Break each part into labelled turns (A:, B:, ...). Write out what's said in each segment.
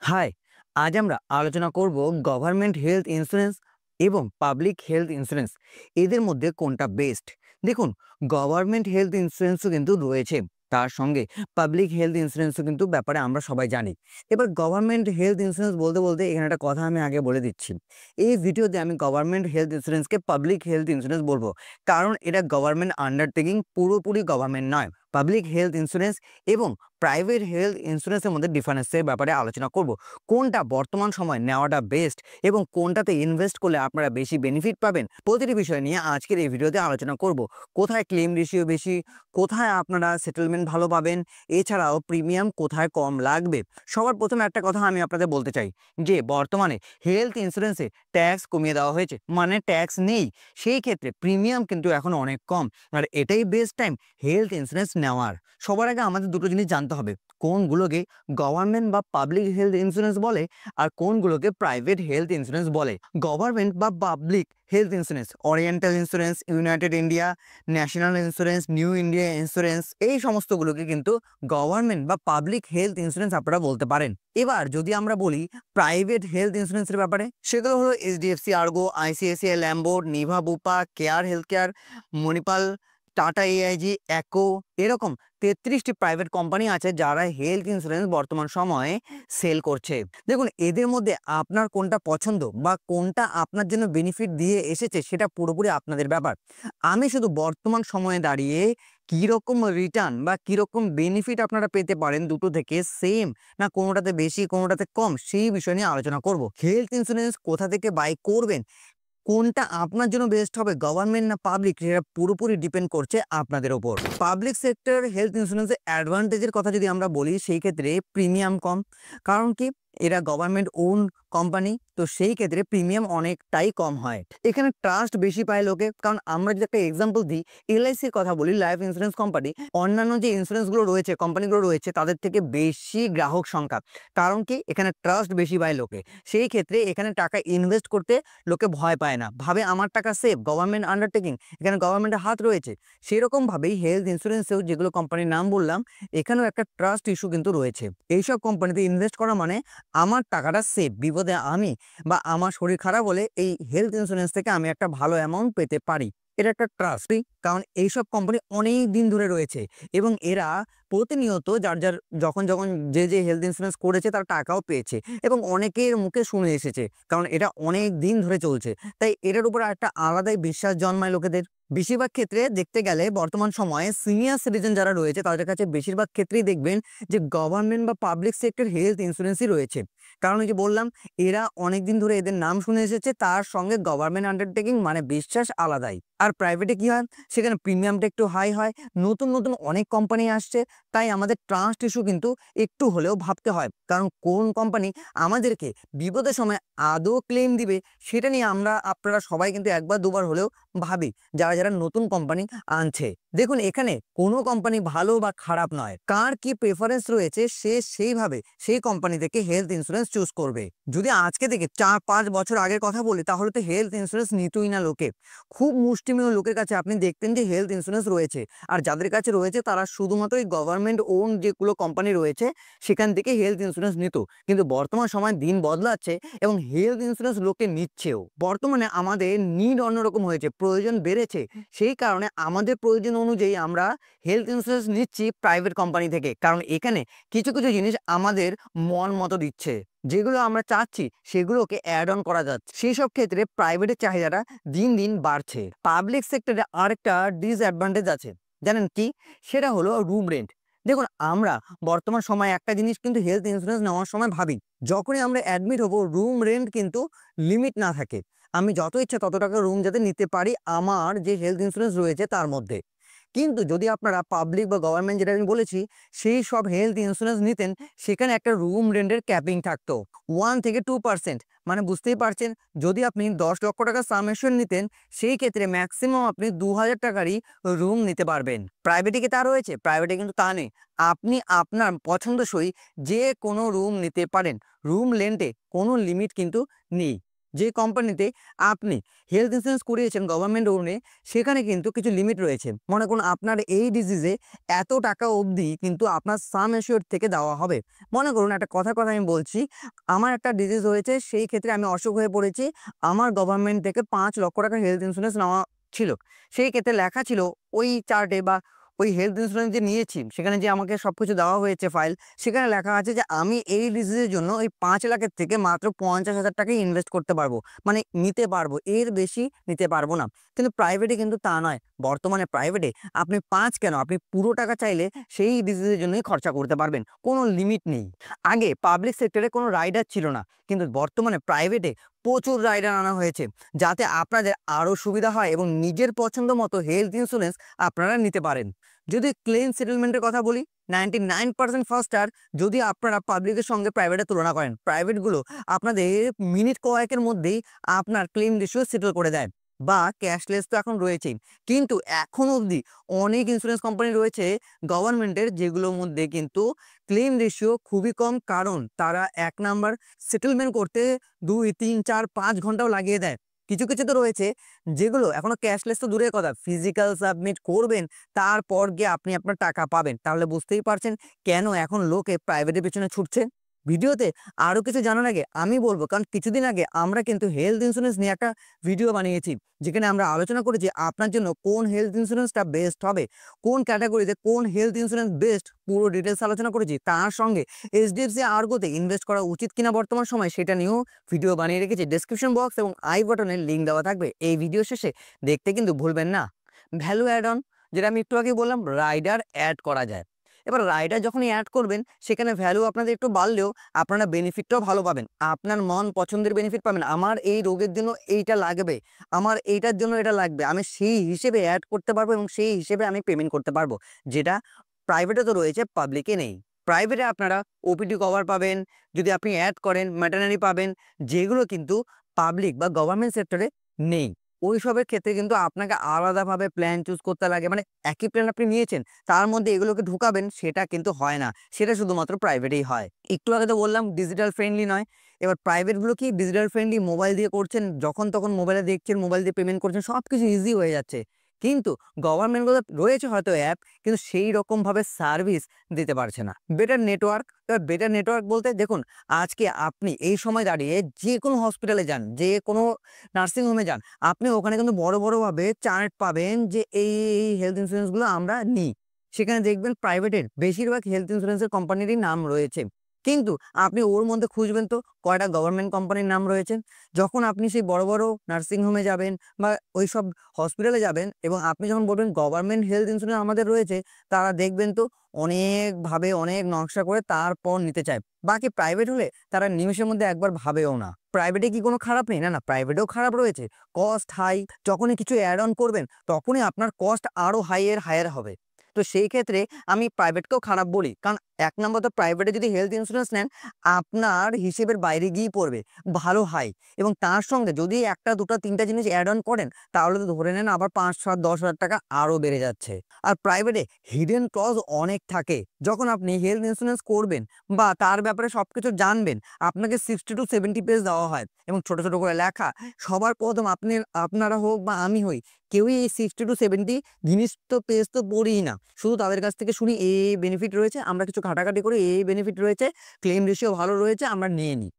A: High, আজ আমরা আলোচনা করব গভর্নমেন্ট হেলথ ইন্স্যুরেন্স এবং পাবলিক হেলথ ইন্স্যুরেন্স এদের মধ্যে কোনটা বেস্ট। দেখুন, গভর্নমেন্ট হেলথ ইন্স্যুরেন্সও কিন্তু রয়েছে, তার সঙ্গে পাবলিক হেলথ ইন্স্যুরেন্সও কিন্তু ব্যাপারে আমরা সবাই জানি। এবার গভর্নমেন্ট হেলথ ইন্স্যুরেন্স বলতে বলতে এখানে একটা কথা আমি আগে বলে দিচ্ছি। এই ভিডিওতে আমি গভর্নমেন্ট হেলথ ইন্স্যুরেন্সকে পাবলিক হেলথ ইন্স্যুরেন্স বলবো, কারণ এটা গভর্নমেন্ট আন্ডারটেকিং, পুরোপুরি গভর্নমেন্ট নয়। পাবলিক হেলথ ইন্স্যুরেন্স এবং প্রাইভেট হেলথ ইন্স্যুরেন্সের মধ্যে ডিফারেন্সের ব্যাপারে আলোচনা করব। কোনটা বর্তমান সময় নেওয়াটা বেস্ট এবং কোনটাতে ইনভেস্ট করলে আপনারা বেশি বেনিফিট পাবেন, প্রতিটি বিষয় নিয়ে আজকের এই ভিডিওতে আলোচনা করব। কোথায় ক্লেম রেশিও বেশি, কোথায় আপনারা সেটেলমেন্ট ভালো পাবেন, এছাড়াও প্রিমিয়াম কোথায় কম লাগবে। সবার প্রথমে একটা কথা আমি আপনাদের বলতে চাই যে বর্তমানে হেলথ ইন্স্যুরেন্সে ট্যাক্স কমিয়ে দেওয়া হয়েছে, মানে ট্যাক্স নেই। সেই ক্ষেত্রে প্রিমিয়াম কিন্তু এখন অনেক কম, আর এটাই বেস্ট টাইম হেলথ ইন্স্যুরেন্স নেওয়ার। সবার আগে আমাদের দুটো জিনিস জানতে হবে, কোনগুলোকে গভর্নমেন্ট বা পাবলিক হেলথ ইন্স্যুরেন্স বলে আর কোনগুলোকে প্রাইভেট হেলথ ইন্স্যুরেন্স বলে। গভর্নমেন্ট বা public health insurance, oriental insurance, United India, national insurance, new India insurance, এই সমস্তগুলোকে কিন্তু গভর্নমেন্ট বা পাবলিক হেলথ ইন্স্যুরেন্স আপনারা বলতে পারেন। এবার যদি আমরা বলি প্রাইভেট হেলথ ইন্স্যুরেন্সের ব্যাপারে, সেগুলো হলো HDFC আর্গো, ICICI Lombard, Niva Bupa, Care Health Care, Manipal, Tata AIG, Acko, এরকম ৩৩টি প্রাইভেট কোম্পানি আছে যারা হেলথ ইন্স্যুরেন্স বর্তমান সময়ে সেল করছে। দেখুন, এদের মধ্যে আপনার কোনটা পছন্দ বা কোনটা আপনার জন্য বেনিফিট দিয়ে এসেছে সেটা পুরোপুরি আপনাদের ব্যাপার। আমি শুধু বর্তমান সময়ে দাঁড়িয়ে কীরকম রিটার্ন বা কীরকম বেনিফিট আপনারা পেতে পারেন দুটো থেকে সেম, না কোনোটাতে বেশি কোনোটাতে কম, সেই বিষয় নিয়ে আলোচনা করব। হেলথ ইন্স্যুরেন্স কোথা থেকে বাই করবেন, কোনটা আপনার জন্য বেস্ট হবে, গভর্নমেন্ট না পাবলিক, সেটা পুরোপুরি ডিপেন্ড করছে আপনাদের ওপর। পাবলিক সেক্টর হেলথ ইন্স্যুরেন্সের অ্যাডভান্টেজের কথা যদি আমরা বলি, সেই ক্ষেত্রে প্রিমিয়াম কম। কারণ কি, এরা গভর্নমেন্ট ওন কোম্পানি, তো সেই ক্ষেত্রে প্রিমিয়াম অনেকটাই কম হয়। এখানে ট্রাস্ট বেশি পায় লোকে, কারণ আমরা যদি একটা এক্সাম্পল দিই, এলআইসির কথা বলি, লাইফ ইন্স্যুরেন্স কোম্পানি, অন্যান্য যে ইন্স্যুরেন্সগুলো রয়েছে, কোম্পানিগুলো রয়েছে, তাদের থেকে বেশি গ্রাহক সংখ্যা। কারণ কি, এখানে ট্রাস্ট বেশি পায় লোকে। সেই ক্ষেত্রে এখানে টাকা ইনভেস্ট করতে লোকে ভয় পায় না, ভাবে আমার টাকা সেফ, গভর্নমেন্ট আন্ডারটেকিং, এখানে গভর্নমেন্টের হাত রয়েছে। সেরকমভাবেই হেলথ ইন্স্যুরেন্সেও যেগুলো কোম্পানির নাম বললাম, এখানেও একটা ট্রাস্ট ইস্যু কিন্তু রয়েছে। এইসব কোম্পানিতে ইনভেস্ট করা মানে আমার টাকাটা সেফ, বিপদে আমি বা আমার শরীর খারাপ হলে এই হেলথ ইন্স্যুরেন্স থেকে আমি একটা ভালো অ্যামাউন্ট পেতে পারি। এটা একটা ট্রাস্ট, কারণ এইসব কোম্পানি অনেক দিন ধরে রয়েছে এবং এরা প্রতিনিয়ত যার যার যখন যখন যে হেলথ ইন্স্যুরেন্স করেছে তার টাকাও পেয়েছে এবং অনেকের মুখে শুনে এসেছে, কারণ এটা অনেক দিন ধরে চলছে। তাই এটার উপর একটা আলাদাই বিশ্বাস জন্মায় লোকেদের। বেশিরভাগ ক্ষেত্রে দেখতে গেলে বর্তমান সময়ে সিনিয়র সিটিজেন যারা রয়েছে তাদের কাছে বেশিরভাগ ক্ষেত্রেই দেখবেন যে গভর্নমেন্ট বা পাবলিক সেক্টর হেলথ ইন্স্যুরেন্সই রয়েছে। কারণ এই যে বললাম, এরা অনেকদিন ধরে এদের নাম শুনে এসেছে, তার সঙ্গে গভর্নমেন্ট আন্ডারটেকিং, মানে বিশ্বাস আলাদাই। আর প্রাইভেটে কি হয়, সেখানে প্রিমিয়ামটা একটু হাই হয়, নতুন নতুন অনেক কোম্পানি আসছে, তাই আমাদের ট্রাস্ট ইস্যু কিন্তু একটু হলেও ভাবতে হয়। কারণ কোন কোম্পানি আমাদেরকে বিপদের সময় আদৌ ক্লেম দিবে, সেটা নিয়ে আপনারা সবাই কিন্তু একবার দুবার হলেও ভাবি, যারা যারা নতুন কোম্পানি আনছে। দেখুন, এখানে কোনো কোম্পানি ভালো বা খারাপ নয়, কার কি প্রেফারেন্স রয়েছে সে সেইভাবে সেই কোম্পানি থেকে হেলথ ইন্স্যুরেন্স চুজ করবে। যদি আজকে থেকে ৪-৫ বছর আগের কথা বলি, তাহলে তো হেলথ ইন্স্যুরেন্স নিতই না লোকে। খুব মুষ্টিমেয় লোকের কাছে আপনি দেখতেন যে হেলথ ইন্স্যুরেন্স রয়েছে, আর যাদের কাছে রয়েছে তারা শুধুমাত্র এই গভর্নমেন্ট ওন যেগুলো কোম্পানি রয়েছে সেখান থেকে হেলথ ইন্স্যুরেন্স নিত। কিন্তু বর্তমান সময় দিন বদলাচ্ছে এবং হেলথ ইন্স্যুরেন্স লোকে নিচ্ছেও। বর্তমানে আমাদের নিড অন্যরকম হয়েছে, প্রয়োজন বেড়েছে, সেই কারণে আমাদের প্রয়োজন অনুযায়ী আমরা হেলথ ইন্স্যুরেন্স নিচ্ছি প্রাইভেট কোম্পানি থেকে। কারণ এখানে কিছু কিছু জিনিস আমাদের মন মতো দিচ্ছে, যেগুলো আমরা চাচ্ছি সেগুলোকে অ্যাড অন করা যাচ্ছে। সেই সব ক্ষেত্রে প্রাইভেটের চাহিদাটা দিন দিন বাড়ছে। পাবলিক সেক্টরে আরেকটা ডিসঅ্যাডভান্টেজ আছে, জানেন কি? সেটা হলো রুম রেন্ট। দেখুন, আমরা বর্তমান সময়ে একটা জিনিস কিন্তু হেলথ ইন্স্যুরেন্স নেওয়ার সময় ভাবি, যখনই আমরা অ্যাডমিট হব রুম রেন্ট কিন্তু লিমিট না থাকে, আমি যত ইচ্ছা তত টাকা রুম যাতে নিতে পারি আমার যে হেলথ ইন্স্যুরেন্স রয়েছে তার মধ্যে। কিন্তু যদি আপনারা পাবলিক বা গভর্নমেন্ট, যেটা আমি বলেছি, সেই সব হেলথ ইন্স্যুরেন্স নিতেন, সেখানে একটা রুম রেন্টের ক্যাপিং থাকতো 1 থেকে 2%। মানে বুঝতেই পারছেন, যদি আপনি ১০ লক্ষ টাকা সাম এশিওর নিতেন, সেই ক্ষেত্রে ম্যাক্সিমাম আপনি ২,০০০ টাকারই রুম নিতে পারবেন। প্রাইভেটে কি তা রয়েছে? প্রাইভেটে কিন্তু তা নেই। আপনি আপনার পছন্দসই যে কোনো রুম নিতে পারেন, রুম রেন্টে কোনো লিমিট কিন্তু নেই। যে কোম্পানিতে আপনি হেলথ ইন্স্যুরেন্স করিয়েছেন গভর্নমেন্ট ওনে, সেখানে কিন্তু কিছু লিমিট রয়েছে। মনে করুন আপনার এই ডিজিজে এত টাকা অবধি কিন্তু আপনার সাম অ্যাসিওরড থেকে দেওয়া হবে। মনে করুন একটা কথার কথা আমি বলছি, আমার একটা ডিজিজ হয়েছে, সেই ক্ষেত্রে আমি অসুখ হয়ে পড়েছি, আমার গভর্নমেন্ট থেকে 5 লক্ষ টাকা হেলথ ইন্স্যুরেন্স নেওয়া ছিল। সেই ক্ষেত্রে লেখা ছিল ওই চার্টে বা ওই হেলথ ইন্স্যুরেন্স যে নিয়েছি সেখানে যে আমাকে সবকিছু দেওয়া হয়েছে ফাইল, সেখানে লেখা আছে যে আমি এই ডিজিজের জন্য ওই 5 লাখের থেকে মাত্র 50,000 টাকাই ইনভেস্ট করতে পারবো, মানে নিতে পারবো, এর বেশি নিতে পারবো না। কিন্তু প্রাইভেটে কিন্তু তা নয়। বর্তমানে প্রাইভেটে আপনি 5 কেন, আপনি পুরো টাকা চাইলে সেই ডিজিজের জন্যই খরচা করতে পারবেন, কোনো লিমিট নেই। আগে পাবলিক সেক্টরে কোনো রাইডার ছিল না, কিন্তু বর্তমানে প্রাইভেটে প্রচুর রাইডার আনা হয়েছে, যাতে আপনাদের আরও সুবিধা হয় এবং নিজের পছন্দ মতো হেলথ ইন্স্যুরেন্স আপনারা নিতে পারেন। যদি ক্লেম সেটেলমেন্টের কথা বলি, 99% ফাস্টার যদি আপনারা পাবলিকের সঙ্গে প্রাইভেটের তুলনা করেন। প্রাইভেটগুলো আপনাদের মিনিট কয়েকের মধ্যেই আপনার ক্লেম রেশিও সেটেল করে দেয়, বা ক্যাশলেস তো এখন রয়েছেই। কিন্তু এখন অবধি অনেক ইন্স্যুরেন্স কোম্পানি রয়েছে গভর্নমেন্টের, যেগুলোর মধ্যে কিন্তু ক্লেম রেশিও খুবই কম, কারণ তারা 1 নাম্বার সেটেলমেন্ট করতে 2, 3, 4, 5 ঘন্টাও লাগিয়ে দেয়। কিছু কিছু তো রয়েছে যেগুলো এখনো ক্যাশলেস তো দূরের কথা, ফিজিক্যাল সাবমিট করবেন, তারপর গিয়ে আপনি আপনার টাকা পাবেন। তাহলে বুঝতেই পারছেন কেন এখন লোকে প্রাইভেটের পেছনে ছুটছে। ভিডিওতে আরো কিছু জানার আগে আমি বলবো, কারণ কিছুদিন আগে আমরা কিন্তু হেলথ ইন্স্যুরেন্স নিয়ে একটা ভিডিও বানিয়েছি, যেখানে আমরা আলোচনা করেছি আপনার জন্য কোন হেলথ ইন্স্যুরেন্সটা বেস্ট হবে, কোন ক্যাটাগরিতে কোন হেলথ ইন্স্যুরেন্স বেস্ট, পুরো ডিটেলস আলোচনা করেছি। তার সঙ্গে এইচডিএফসি আর্গোতে ইনভেস্ট করা উচিত কিনা বর্তমান সময়, সেটা নিয়েও ভিডিও বানিয়ে রেখেছি। ডেসক্রিপশন বক্স এবং আই বাটনে লিঙ্ক দেওয়া থাকবে, এই ভিডিও শেষে দেখতে কিন্তু ভুলবেন না। ভ্যালু অ্যাড অন, যেটা আমি একটু আগে বললাম, রাইডার অ্যাড করা যায়। এবার রাইডার যখনই অ্যাড করবেন, সেখানে ভ্যালু আপনাদের একটু বাড়লেও আপনারা বেনিফিটটাও ভালো পাবেন। আপনার মন পছন্দের বেনিফিট পাবেন। আমার এই রোগের জন্য এইটা লাগবে, আমার এইটার জন্য এটা লাগবে, আমি সেই হিসেবে অ্যাড করতে পারবো এবং সেই হিসেবে আমি পেমেন্ট করতে পারবো, যেটা প্রাইভেটে তো রয়েছে, পাবলিকে নেই। প্রাইভেটে আপনারা ওপিডি কভার পাবেন, যদি আপনি অ্যাড করেন ম্যাটারনারি পাবেন, যেগুলো কিন্তু পাবলিক বা গভর্নমেন্ট সেক্টরে নেই। ওইসবের ক্ষেত্রে কিন্তু আপনাকে আলাদাভাবে প্ল্যান চুজ করতে লাগে, মানে একই প্ল্যান আপনি নিয়েছেন, তার মধ্যে এগুলোকে ঢুকাবেন, সেটা কিন্তু হয় না। সেটা শুধুমাত্র প্রাইভেটেই হয়। একটু আগে তো বললাম ডিজিটাল ফ্রেন্ডলি নয়। এবার প্রাইভেটগুলো কি ডিজিটাল ফ্রেন্ডলি, মোবাইল দিয়ে করছেন, যখন তখন মোবাইলে দেখছেন, মোবাইল দিয়ে পেমেন্ট করছেন, সবকিছু ইজি হয়ে যাচ্ছে। কিন্তু গভর্নমেন্টগুলো রয়েছে হয়তো অ্যাপ, কিন্তু সেই রকমভাবে সার্ভিস দিতে পারছে না। বেটার নেটওয়ার্ক, এবার বেটার নেটওয়ার্ক বলতে দেখুন, আজকে আপনি এই সময় দাঁড়িয়ে যে কোনো হসপিটালে যান, যে কোনো নার্সিং হোমে যান, আপনি ওখানে কিন্তু বড়ভাবে চার্ট পাবেন যে এই হেলথ ইন্স্যুরেন্সগুলো আমরা নিই। সেখানে দেখবেন প্রাইভেটের বেশিরভাগ হেলথ ইন্স্যুরেন্সের কোম্পানিরই নাম রয়েছে। কিন্তু আপনি ওর মধ্যে খুঁজবেন তো কয়টা গভর্নমেন্ট কোম্পানির নাম রয়েছে। যখন আপনি সেই বড় নার্সিং হোমে যাবেন বা ওইসব হসপিটালে যাবেন এবং আপনি যখন বলবেন গভর্নমেন্ট হেলথ ইন্স্যুরেন্স আমাদের রয়েছে, তারা দেখবেন তো অনেকভাবে অনেক নকশা করে তারপর নিতে চায়। বাকি প্রাইভেট হলে তারা নিমেষের মধ্যে একবার ভাবেও না। প্রাইভেটে কি কোনো খারাপ নেই? না, না, প্রাইভেটেও খারাপ রয়েছে। কস্ট হাই, যখনই কিছু অ্যাড অন করবেন তখনই আপনার কস্ট আরো হায়ার হবে। তো সেই ক্ষেত্রে আমি প্রাইভেটকেও খারাপ বলি। কারণ ১ নম্বর তো প্রাইভেটে যদি হেলথ ইন্স্যুরেন্স নেন, আপনার হিসেবের বাইরে গিয়েই পড়বে, ভালো হাই, এবং তার সঙ্গে যদি ১ টা ২ টা ৩ টা জিনিস অ্যাড অন করেন, তাহলে তো ধরে নেন আবার ৫, ৭, ১০,০০০ টাকা আরো বেড়ে যাচ্ছে। আর প্রাইভেটে হিডেন ক্লজ অনেক থাকে। যখন আপনি হেলথ ইন্স্যুরেন্স করবেন বা তার ব্যাপারে সবকিছু জানবেন, আপনাকে 60 to 70 পেজ দেওয়া হয় এবং ছোট করে লেখা। সবার প্রথম আপনারা হোক বা আমি হই, কেউই এই 60 to 70 জিনিস তো পেজ তো পড়িই না। শুধু তাদের কাছ থেকে শুনি এই বেনিফিট রয়েছে, আমরা কিছু ঘাটাঘাটি করি, এই বেনিফিট রয়েছে, ক্লেম রেশিও ভালো রয়েছে, আমরা নিয়ে নিই।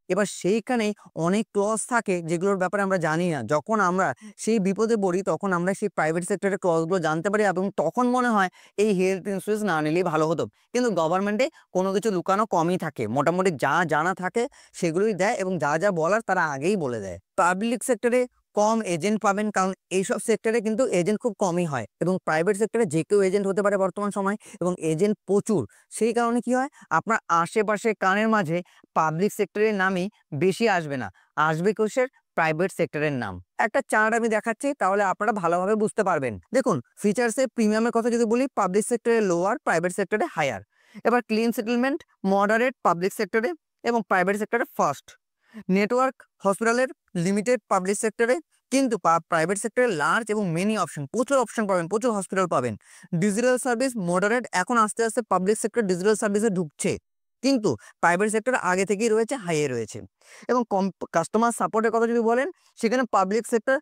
A: এবার সেইখানেই অনেক ক্লজ থাকে যেগুলোর ব্যাপারে আমরা জানি না। যখন আমরা সেই বিপদে পড়ি, তখন আমরা সেই প্রাইভেট সেক্টরের ক্লজগুলো জানতে পারি এবং তখন মনে হয় এই হেলথ ইন্স্যুরেন্স না নিলেই ভালো হতো। কিন্তু গভর্নমেন্টে কোনো কিছু লুকানো কমই থাকে। মোটামুটি যা জানা থাকে সেগুলোই দেয় এবং যা বলার তারা আগেই বলে দেয়। পাবলিক সেক্টরে কম এজেন্ট পাবেন, কারণ এইসব সেক্টরে কিন্তু এজেন্ট খুব কমই হয় এবং প্রাইভেট সেক্টরে যে কেউ এজেন্ট হতে পারে বর্তমান সময়, এবং এজেন্ট প্রচুর। সেই কারণে কি হয়, আপনার আশেপাশে কানের মাঝে পাবলিক সেক্টরের নামই বেশি আসবে না, আসবে কোষের প্রাইভেট সেক্টরের নাম। একটা চার্ট আমি দেখাচ্ছি, তাহলে আপনারা ভালোভাবে বুঝতে পারবেন। দেখুন ফিচার্সে প্রিমিয়ামের কথা যদি বলি, পাবলিক সেক্টরে লোয়ার, প্রাইভেট সেক্টরে হায়ার। এবার ক্লিন সেটেলমেন্ট মডারেট পাবলিক সেক্টরে এবং প্রাইভেট সেক্টরে ফার্স্ট। নেটওয়ার্ক হসপিটালের লিমিটেড পাবলিক সেক্টরে, কিন্তু প্রাইভেট সেক্টরে লার্জ এবং মেনি অপশন, প্রচুর অপশন পাবেন, প্রচুর হসপিটাল পাবেন। ডিজিটাল সার্ভিস মডারেট, এখন আস্তে পাবলিক সেক্টর ডিজিটাল সার্ভিসে ঢুকছে। কিন্তু প্রাইভেট সেক্টর আগে থেকেই রয়েছে, হাইয়ে রয়েছে। এবং কাস্টমার সাপোর্টের কথা যদি বলেন, সেখানে পাবলিক সেক্টর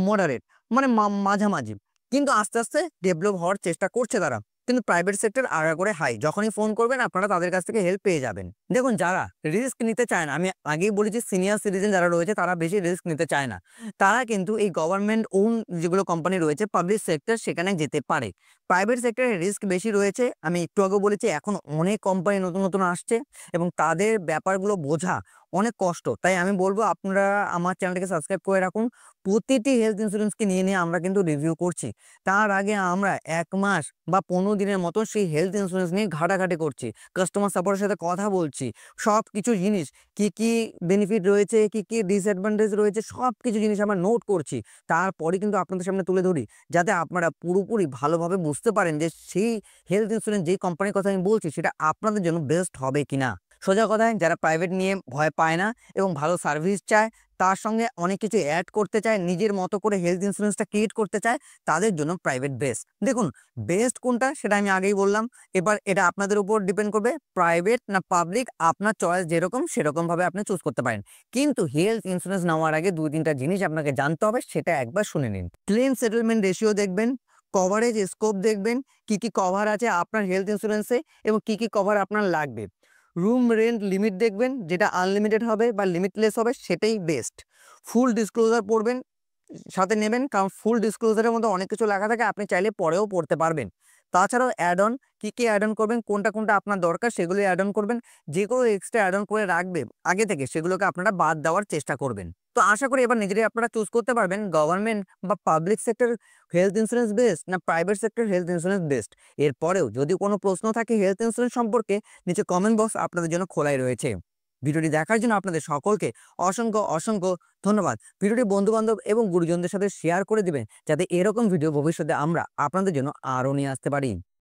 A: মডারেট, মানে মাঝামাঝি, কিন্তু আস্তে আস্তে ডেভেলপ হওয়ার চেষ্টা করছে তারা। কিন্তু প্রাইভেট সেক্টর আগাগোড়া হাই, যখনই ফোন করবেন আপনারা তাদের কাছ থেকে হেল্প পেয়ে যাবেন। দেখুন, যারা রিস্ক নিতে চায় না, আমি আগেই বলেছি সিনিয়র সিটিজেন যারা রয়েছে তারা বেশি রিস্ক নিতে চায় না, তারা কিন্তু এই গভর্নমেন্ট ওন যেগুলো কোম্পানি রয়েছে পাবলিক সেক্টর, সেখানে যেতে পারে। প্রাইভেট সেক্টরে রিস্ক বেশি রয়েছে, আমি একটু আগে বলেছি, এখন অনেক কোম্পানি নতুন নতুন আসছে এবং তাদের ব্যাপারগুলো বোঝা অনেক কষ্ট। তাই আমি বলবো আপনারা আমার চ্যানেলটাকে সাবস্ক্রাইব করে রাখুন। প্রতিটি হেলথ ইন্স্যুরেন্সকে নিয়ে আমরা কিন্তু রিভিউ করছি। তার আগে আমরা ১ মাস বা ১৫ দিনের মতো সেই হেলথ ইন্স্যুরেন্স নিয়ে ঘাটাঘাটি করছি। কাস্টমার সাপোর্টের সাথে কথা বলছি। সবকিছু জিনিস কি বেনিফিট রয়েছে, কি ডিসঅ্যাডভান্টেজ রয়েছে, সবকিছু জিনিস আমরা নোট করছি। তারপরে কিন্তু আপনাদের সামনে তুলে ধরি, যাতে আপনারা পুরোপুরি ভালোভাবে বুঝতে পারেন যে সেই হেলথ ইন্স্যুরেন্স যেই কোম্পানির কথা আমি বলছি সেটা আপনাদের জন্য বেস্ট হবে কিনা। সোজা কথায়, যারা প্রাইভেট নিয়ে ভয় পায় না এবং ভালো সার্ভিস চায়, তার সঙ্গে অনেক কিছু অ্যাড করতে চায়, নিজের মতো করে হেলথ ইন্স্যুরেন্সটা ক্রিয়েট করতে চায়, তাদের জন্য প্রাইভেট বেস্ট। দেখুন, বেস্ট কোনটা সেটা আমি আগেই বললাম। এবার এটা আপনাদের উপর ডিপেন্ড করবে, প্রাইভেট না পাবলিক, আপনার চয়েস যেরকম সেরকমভাবে আপনি চুজ করতে পারেন। কিন্তু হেলথ ইন্স্যুরেন্স নেওয়ার আগে ২-৩টা জিনিস আপনাকে জানতে হবে, সেটা একবার শুনে নিন। ক্লেম সেটেলমেন্ট রেশিও দেখবেন, কভারেজ স্কোপ দেখবেন, কি কভার আছে আপনার হেলথ ইন্স্যুরেন্সে এবং কি কভার আপনার লাগবে। রুম রেন্ট লিমিট দেখবেন, যেটা আনলিমিটেড হবে বা লিমিটলেস হবে সেটাই বেস্ট। ফুল ডিসক্লোজার পড়বেন, সাথে নেবেন, কারণ ফুল ডিসক্লোজারের মধ্যে অনেক কিছু লেখা থাকে, আপনি চাইলে পরেও পড়তে পারবেন। তাছাড়াও অ্যাড অন, কি অ্যাড অন করবেন, কোনটা আপনার দরকার সেগুলো অ্যাড অন করবেন। যেগুলো এক্সট্রা অ্যাড অন করে রাখবে আগে থেকে, সেগুলোকে আপনারা বাদ দেওয়ার চেষ্টা করবেন। তো আশা করি এবার নিজেরাই আপনারা চুজ করতে পারবেন, গভর্নমেন্ট বা public sector health insurance best না private sector health insurance best. এরপরেও যদি কোনো প্রশ্ন থাকে হেলথ ইন্স্যুরেন্স সম্পর্কে, নিচে কমেন্ট বক্স আপনাদের জন্য খোলাই রয়েছে। ভিডিওটি দেখার জন্য আপনাদের সকলকে অসংখ্য ধন্যবাদ। ভিডিওটি বন্ধু-বান্ধব এবং গুরুজনদের সাথে শেয়ার করে দিবেন, যাতে এরকম ভিডিও ভবিষ্যতে আমরা আপনাদের জন্য আরও নিয়ে আসতে পারি।